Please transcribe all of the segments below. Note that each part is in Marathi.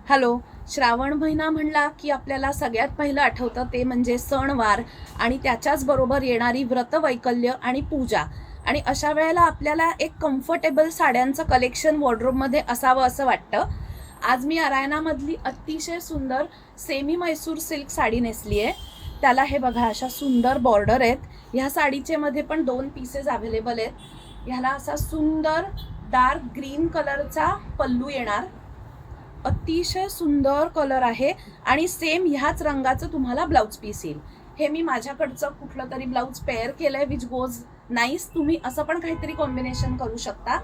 हॅलो. श्रावण महिना म्हणला की आपल्याला सगळ्यात पहिलं आठवतं ते म्हणजे सणवार आणि त्याच्याच बरोबर येणारी व्रतवैकल्य आणि पूजा. आणि अशा वेळेला आपल्याला एक कम्फर्टेबल साड्यांचं कलेक्शन वॉर्डरोबमध्ये असावं असं वाटतं. आज मी अरायनामधली अतिशय सुंदर सेमी मैसूर सिल्क साडी नेसली आहे. त्याला हे बघा अशा सुंदर बॉर्डर आहेत. ह्या साडीचे मध्ये पण 2 पीसेस अवेलेबल आहेत. ह्याला असा सुंदर डार्क ग्रीन कलरचा पल्लू येणार. अतिशय सुंदर कलर आहे आणि सेम ह्याच रंगाचं तुम्हाला ब्लाउज पीस येईल. हे मी माझ्याकडचं कुठलं तरी ब्लाउज पेअर केलंय विच गोज नाईस. तुम्ही असं पण काहीतरी कॉम्बिनेशन करू शकता.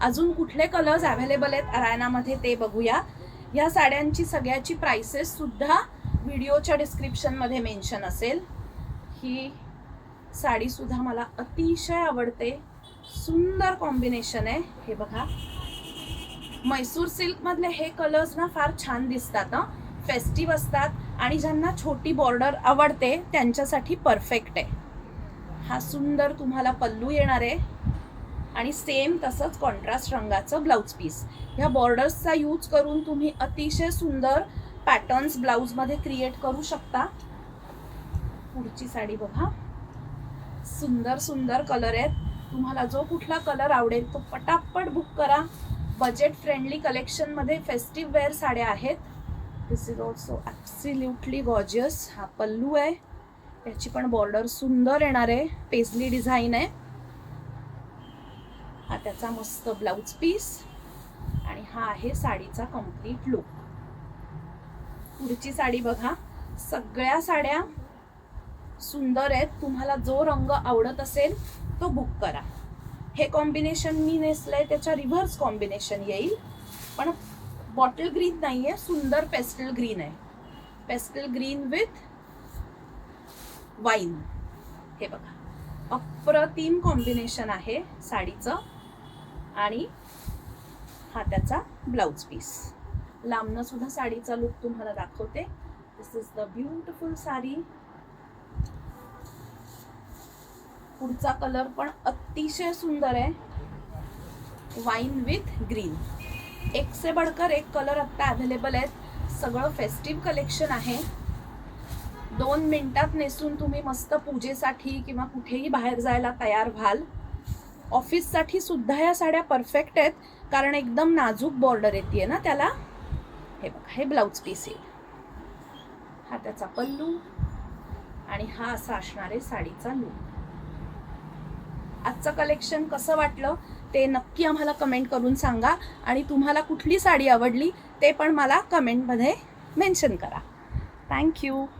अजून कुठले कलर्स अवेलेबल आहेत अरायनामध्ये ते बघूया. या साड्यांची सगळ्याची प्राइसेस सुद्धा व्हिडिओच्या डिस्क्रिप्शनमध्ये मेन्शन असेल. ही साडी सुद्धा मला अतिशय आवडते. सुंदर कॉम्बिनेशन आहे. हे बघा, मैसूर सिल्क मधले हे कलर्स ना फार छान दिसतात. फेस्टिव्ह असतात आणि ज्यांना छोटी बॉर्डर आवडते त्यांच्यासाठी परफेक्ट आहे. हा सुंदर तुम्हाला पल्लू येणार आहे आणि सेम तसंच कॉन्ट्रास्ट रंगाचं ब्लाउज पीस. ह्या बॉर्डर्सचा यूज करून तुम्ही अतिशय सुंदर पॅटर्न्स ब्लाउजमध्ये क्रिएट करू शकता. पुढची साडी बघा, सुंदर सुंदर कलर आहेत. तुम्हाला जो कुठला कलर आवडेल तो पटापट बुक करा. बजेट फ्रेंडली कलेक्शनमध्ये फेस्टिव्ह वेअर साड्या आहेत. दिस इज ऑल्सो ॲब्सोल्युटली गॉर्जियस. हा पल्लू आहे, याची पण बॉर्डर सुंदर येणार आहे. पेजली डिझाईन आहे. हा त्याचा मस्त ब्लाउज पीस आणि हा आहे साडीचा कम्प्लीट लुक. पुढची साडी बघा, सगळ्या साड्या सुंदर आहेत. तुम्हाला जो रंग आवडत असेल तो बुक करा. हे कॉम्बिनेशन मी नेसलंय त्याच्या रिव्हर्स कॉम्बिनेशन येईल, पण बॉटल ग्रीन नाही आहे, सुंदर पेस्टल ग्रीन आहे. Pastel green with wine. हे बघा, अप्रतिम कॉम्बिनेशन आहे साडीचं. आणि हा त्याचा ब्लाउज पीस. लांबनं सुद्धा साडीचा लुक तुम्हाला दाखवते. दिस इज द ब्युटिफुल साडी. पुढचा कलर पण अतिशय सुंदर आहे, वाईन विथ ग्रीन. एक से बढ़कर एक कलर आता अवेलेबल आहेत. सगळं फेस्टिव्ह कलेक्शन आहे. 2 मिनिटात नेसून तुम्ही मस्त पूजेसाठी किंवा कुठेही बाहेर जायला तयार व्हाल. ऑफिससाठी सुद्धा या साड्या परफेक्ट आहेत, कारण एकदम नाजूक बॉर्डर येते ना त्याला. हे बघा, हे ब्लाउज पीस येईल. हा त्याचा पल्लू आणि हा असा असणार आहे साडीचा लुक. आजचं कलेक्शन कसं वाटलं ते नक्की आम्हाला कमेंट करून सांगा. आणि तुम्हाला कुठली साडी आवडली ते पण मला कमेंटमध्ये मेन्शन करा. थँक्यू.